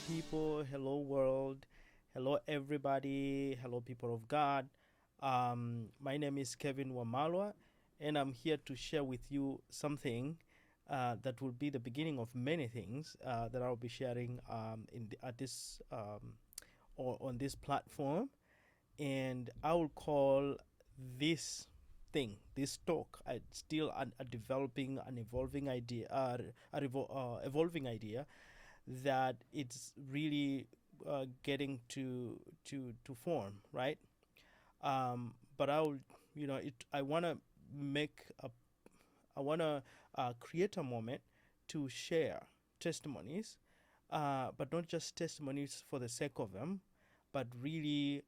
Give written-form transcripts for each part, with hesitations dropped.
people. Hello, world. Hello, everybody. Hello, people of God. My name is Kevin Wamalwa, and I'm here to share with you something that will be the beginning of many things that I'll be sharing at this or on this platform. And I will call this thing, this talk, still a developing, an evolving idea, evolving idea that it's really getting to form, right? But I'll, I want to make a, I want to create a moment to share testimonies, but not just testimonies for the sake of them, but really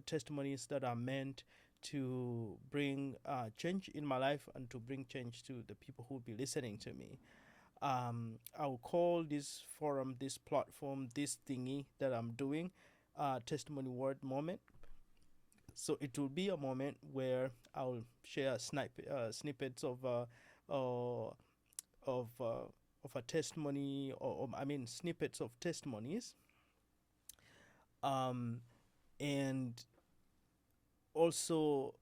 testimonies that are meant to bring change in my life and to bring change to the people who will be listening to me. I'll call this forum, this platform, this thingy that I'm doing, testimony word moment. So it will be a moment where I'll share snippets uh, of of a testimony, or I mean snippets of testimonies, um, and also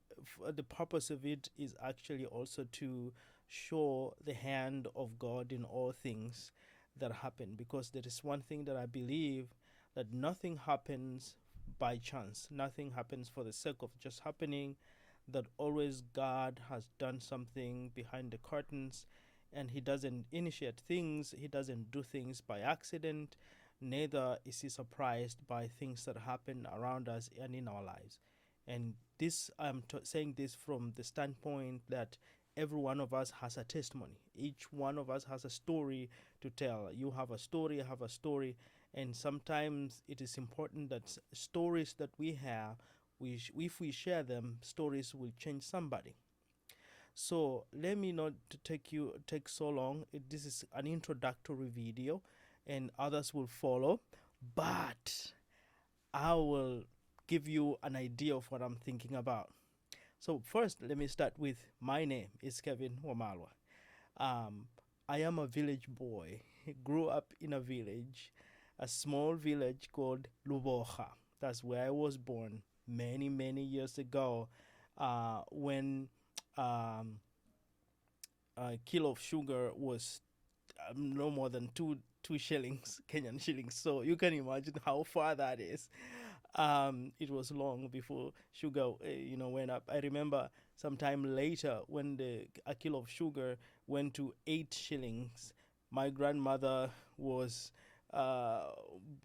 the purpose of it is actually also to show the hand of God in all things that happen, because there is one thing that I believe, that nothing happens by chance, nothing happens for the sake of just happening, that always God has done something behind the curtains, and he doesn't initiate things, he doesn't do things by accident, neither is he surprised by things that happen around us and in our lives. And this, saying this from the standpoint that every one of us has a testimony. Each one of us has a story to tell. You have a story, I have a story, and sometimes it is important that stories that we have, if we share them, stories will change somebody. So let me not to take so long. This is an introductory video, and others will follow. But I will give you an idea of what I'm thinking about. So first, let me start with my name. It's Kevin Wamalwa. Um, I am a village boy. Grew up in a village, a small village called Luboja. That's where I was born many years ago, when um, a kilo of sugar was no more than two shillings, Kenyan shillings. So you can imagine how far that is. It was long before sugar, went up. I remember sometime later when the a kilo of sugar went to 8 shillings. My grandmother was uh,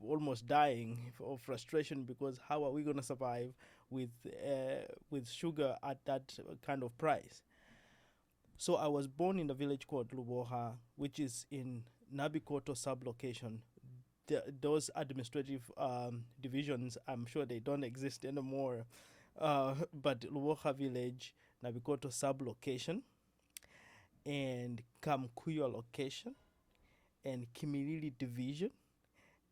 almost dying of frustration, because how are we going to survive with sugar at that kind of price? So I was born in a village called Luboha, which is in Nabikoto sublocation. Those administrative divisions, I'm sure they don't exist anymore. But Luboha village, Nabikoto sublocation, and Kamkuyo location, and Kimilili division,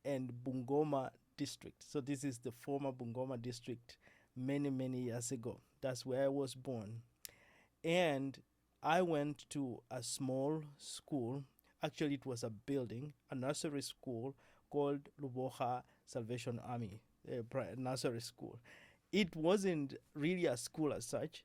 and Bungoma district. So this is the former Bungoma district many years ago. That's where I was born. And I went to a small school. Actually, it was a building, a nursery school called Luboha Salvation Army nursery school. It wasn't really a school as such.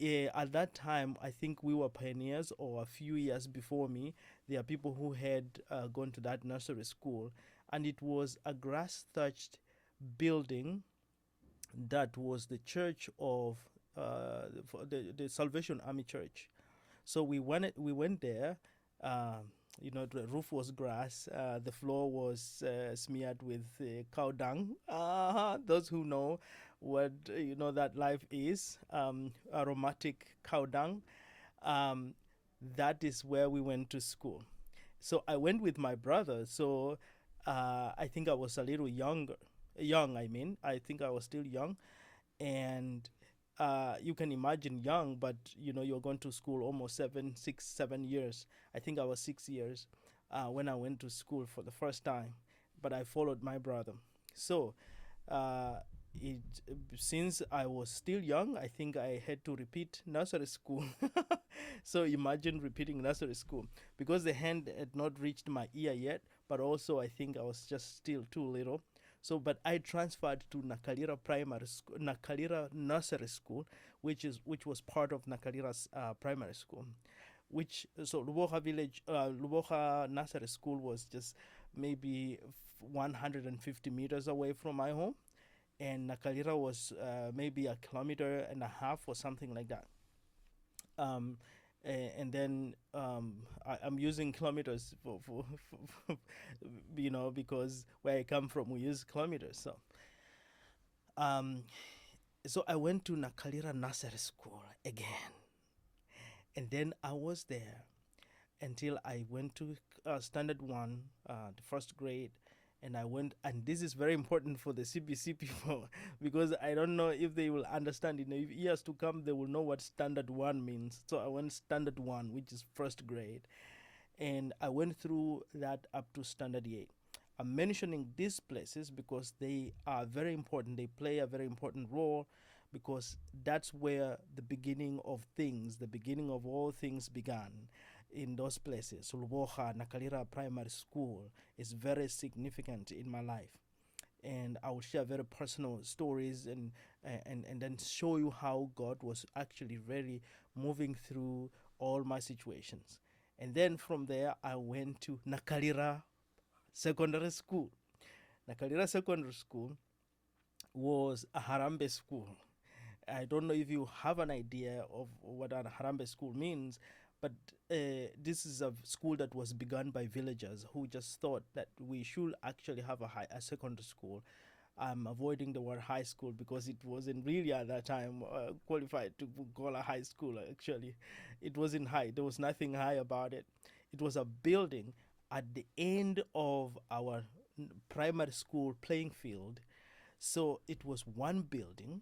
At that time, I think we were pioneers, or a few years before me. There are people who had gone to that nursery school, and it was a grass thatched building that was the church of the Salvation Army Church. So we went there. The roof was grass. The floor was smeared with cow dung. Those who know what that life is, aromatic cow dung. Um, that is where we went to school. So I went with my brother. So I think I was a little younger. Young, I mean. I think I was still young, and you can imagine young, but you're going to school almost 7 6 7 years. I think I was 6 years when I went to school for the first time, but I followed my brother. So uh, it since I was still young, I think I had to repeat nursery school. So imagine repeating nursery school because the hand had not reached my ear yet, but also I think I was just still too little. So, but I transferred to Nakalira Primary School, Nakalira Nursery School, which was part of Nakalira's primary school. Which so Luboha village, Luboha Nursery School was just maybe 150 meters away from my home, and Nakalira was maybe a kilometer and a half or something like that. Um, and then I'm using kilometers for because where I come from we use kilometers. Um, so I went to Nakalira Nursery School again, and then I was there until I went to standard one, the first grade, and I went. And this is very important for the CBC people because I don't know if they will understand. In the years to come, they will know what standard one means. So I went standard one, which is first grade, and I went through that up to standard 8. I'm mentioning these places because they are very important. They play a very important role because that's where the beginning of things, the beginning of all things began in those places. Luboha Nakalira Primary School is very significant in my life. And I will share very personal stories and then show you how God was actually really moving through all my situations. And then from there, I went to Nakalira Secondary School. Nakalira Secondary School was a Harambe school. I don't know if you have an idea of what a Harambe school means, but this is a school that was begun by villagers who just thought that we should actually have a secondary school. I'm avoiding the word high school because it wasn't really at that time qualified to call a high school. Actually, it wasn't high. There was nothing high about it. It was a building at the end of our primary school playing field. So it was one building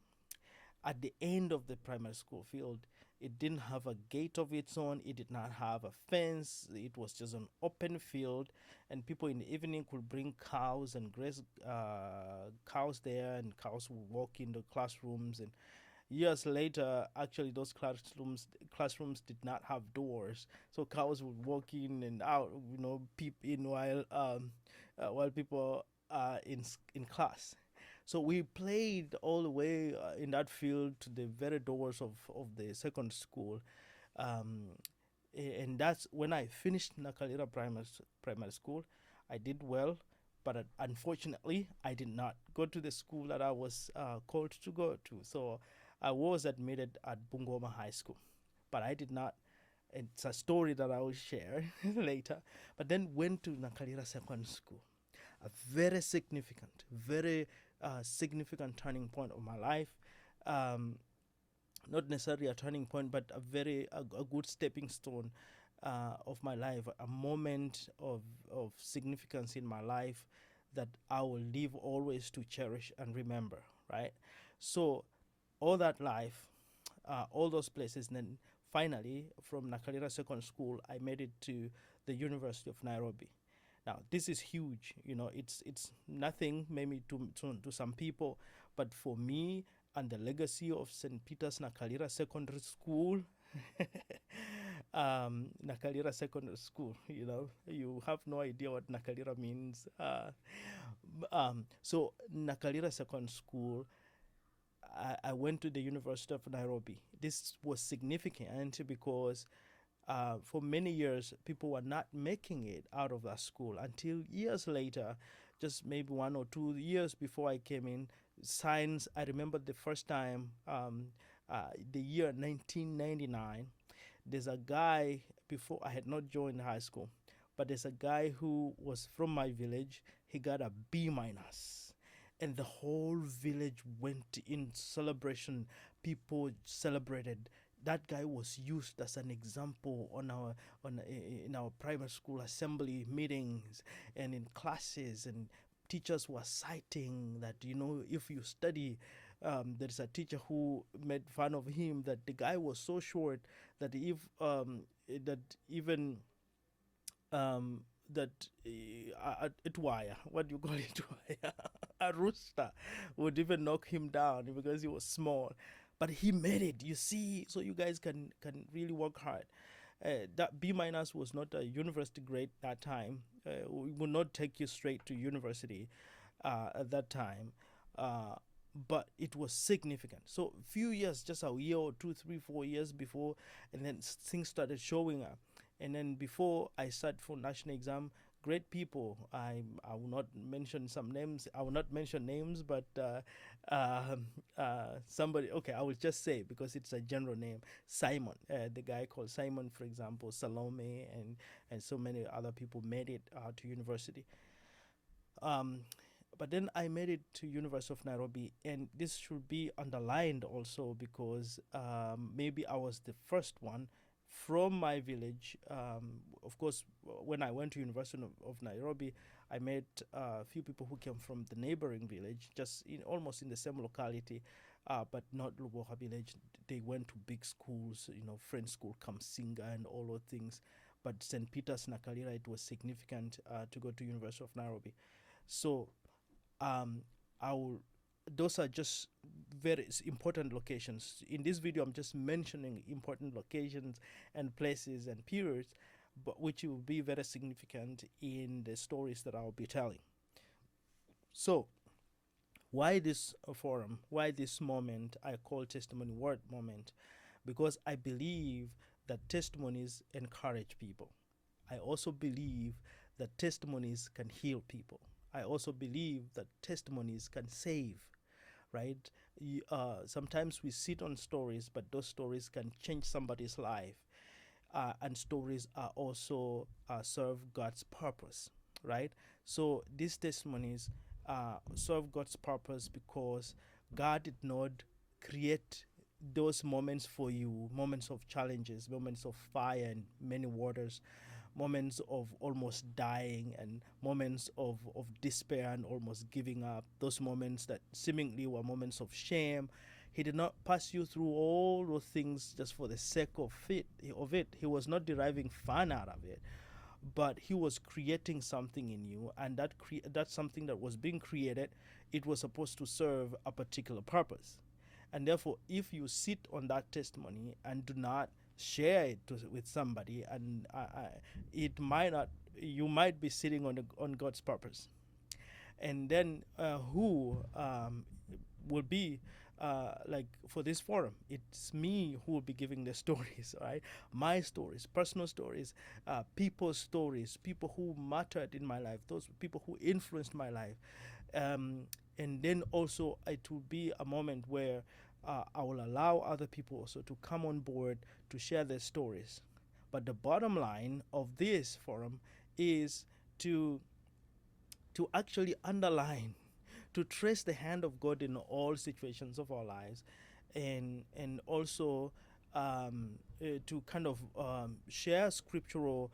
at the end of the primary school field. It didn't have a gate of its own. It did not have a fence. It was just an open field, and people in the evening could bring cows and graze cows there, and cows would walk in the classrooms. And years later, actually, those classrooms did not have doors, so cows would walk in and out, peep in while people are in class. So we played all the way in that field to the very doors of the second school. Um, and that's when I finished Nakalira primary school. I did well, but unfortunately, I did not go to the school that I was called to go to. So I was admitted at Bungoma High School, but I did not. It's a story that I will share later. But then went to Nakalira Second School, a very significant turning point of my life. Um, Not necessarily a turning point, but a good stepping stone of my life, a moment of significance in my life that I will live always to cherish and remember, right? So, all that life, all those places, and then finally, from Nakalira Second School, I made it to the University of Nairobi. Now, this is huge. It's nothing maybe to some people, but for me and the legacy of St. Peter's Nakalira Secondary School, Nakalira Secondary School, you have no idea what Nakalira means. So Nakalira Secondary School, I went to the University of Nairobi. This was significant because for many years, people were not making it out of that school until years later, just maybe 1 or 2 years before I came in. Science, I remember the first time, the year 1999. There's a guy, before I had not joined high school, but there's a guy who was from my village. He got a B minus, and the whole village went in celebration. People celebrated. That guy was used as an example in our primary school assembly meetings and in classes, and teachers were citing that, if you study, there's a teacher who made fun of him that the guy was so short that if that even that it wire, what do you call it, wire? A rooster would even knock him down because he was small. But he made it, you see. So you guys can really work hard. That B minus was not a university grade that time. We would not take you straight to university at that time. Uh, but it was significant. So few years, just a year or 2, 3, 4 years before, and then things started showing up. And then before I sat for national exam, great people. I will not mention some names. I will not mention names, but somebody. Okay, I will just say because it's a general name. Simon, the guy called Simon, for example, Salome, and so many other people made it to university. Um, but then I made it to University of Nairobi, and this should be underlined also because maybe I was the first one from my village. Of course, when I went to University of Nairobi, I met a few people who came from the neighboring village, just in almost in the same locality, but not Luboha village. They went to big schools, French school, Kamsinga, and all those things. But St. Peter's Nakalira, it was significant to go to University of Nairobi. So um, I will. Those are just very important locations. In this video, I'm just mentioning important locations and places and periods, but which will be very significant in the stories that I'll be telling. So, why this forum? Why this moment I call testimony word moment? Because I believe that testimonies encourage people. I also believe that testimonies can heal people. I also believe that testimonies can save, right? Sometimes we sit on stories, but those stories can change somebody's life. And stories are also serve God's purpose, right? So these testimonies serve God's purpose because God did not create those moments for you, moments of challenges, moments of fire and many waters, moments of almost dying, and moments of despair and almost giving up, those moments that seemingly were moments of shame. He did not pass you through all those things just for the sake of it. He was not deriving fun out of it, but he was creating something in you, and that's something that was being created. It was supposed to serve a particular purpose. And therefore, if you sit on that testimony and do not share it with somebody, and it might not, you might be sitting on God's purpose. And then who will be like for this forum? It's me who will be giving the stories, right? My stories, personal stories, people's stories, people who mattered in my life, those people who influenced my life. And then also it will be a moment where I will allow other people also to come on board to share their stories. But the bottom line of this forum is to actually underline, to trace the hand of God in all situations of our lives, and also to kind of share scriptural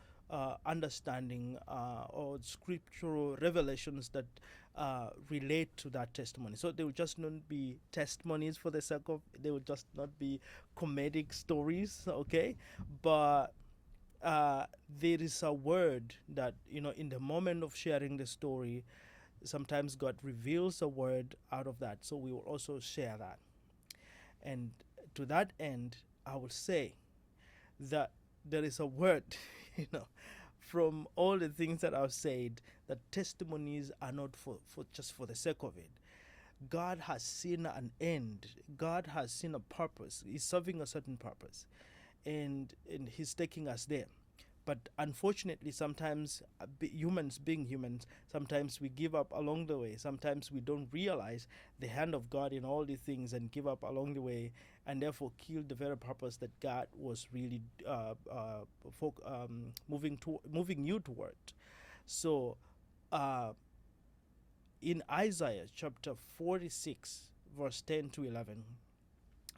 understanding or scriptural revelations that relate to that testimony. So they will just not be testimonies for the sake of. They will just not be comedic stories, okay? But there is a word that in the moment of sharing the story, sometimes God reveals a word out of that. So we will also share that. And to that end, I will say that there is a word, from all the things that I've said, that testimonies are not for just for the sake of it. God has seen an end. God has seen a purpose. He's serving a certain purpose, and He's taking us there. But unfortunately, sometimes humans being humans, sometimes we give up along the way. Sometimes we don't realize the hand of God in all these things and give up along the way, and therefore kill the very purpose that God was really moving you toward. So, in Isaiah chapter 46, verse 10 to 11,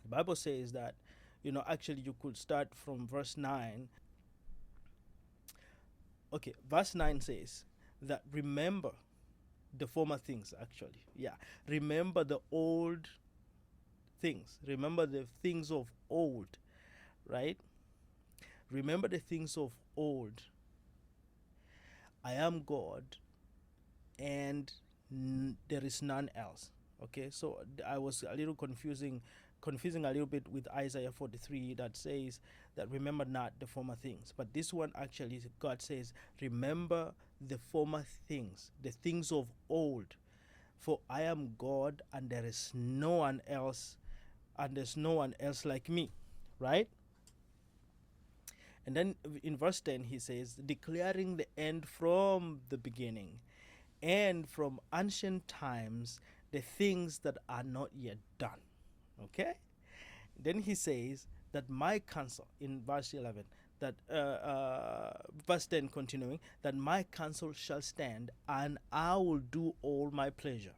the Bible says that, actually you could start from verse 9. Okay, verse 9 says that remember the former things, actually. Yeah. Remember the old things. Remember the things of old, right? Remember the things of old. I am God, and there is none else. Okay, so I was a little confusing a little bit with Isaiah 43 that says that remember not the former things, but this one actually God says remember the former things, the things of old, for I am God and there is no one else, and there's no one else like me, right? And then in verse 10 he says declaring the end from the beginning and from ancient times the things that are not yet done. Okay? Then he says that my counsel in verse 11, that verse 10 continuing, that my counsel shall stand and I will do all my pleasure.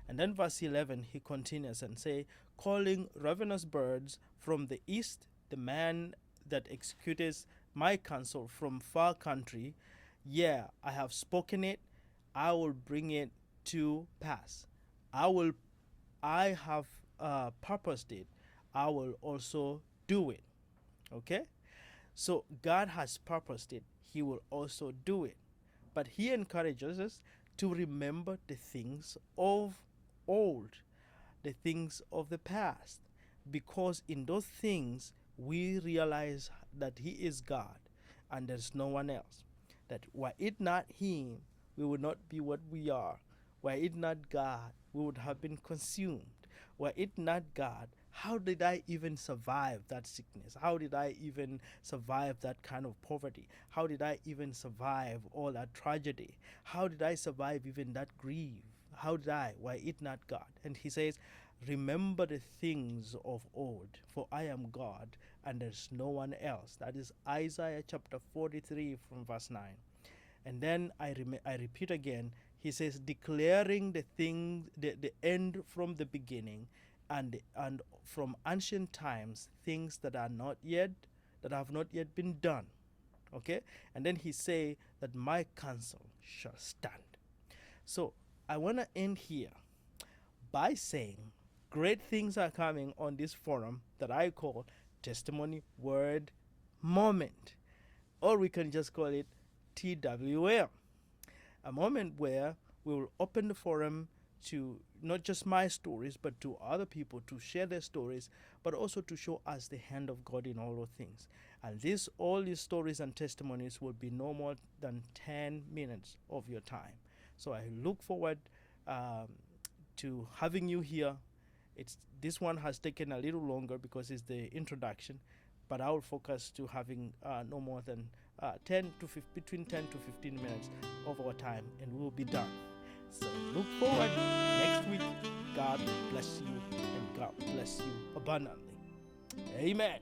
And then verse 11 he continues and say, calling ravenous birds from the east, the man that executeth my counsel from far country, yeah, I have spoken it, I will bring it to pass. I have purposed it, I will also do it. Okay? So God has purposed it, He will also do it. But He encourages us to remember the things of old, the things of the past, because in those things we realize that He is God and there's no one else. That were it not Him, we would not be what we are. Were it not God, we would have been consumed. Were it not God, how did I even survive that sickness? How did I even survive that kind of poverty? How did I even survive all that tragedy? How did I survive even that grief? How did I? Were it not God? And He says, remember the things of old, for I am God and there's no one else. That is Isaiah chapter 43 from verse 9. And then I repeat again, he says, declaring the thing, the end from the beginning, and from ancient times, things that are not yet, that have not yet been done. Okay? And then he say that my counsel shall stand. So I want to end here by saying great things are coming on this forum that I call Testimony Word Moment. Or we can just call it TWM. A moment where we will open the forum to not just my stories, but to other people to share their stories, but also to show us the hand of God in all those things. And all these stories and testimonies will be no more than 10 minutes of your time. So I look forward to having you here. This one has taken a little longer because it's the introduction, but I will focus to having no more than between 10 to 15 minutes of our time, and we will be done. So look forward next week. God bless you, and God bless you abundantly. Amen.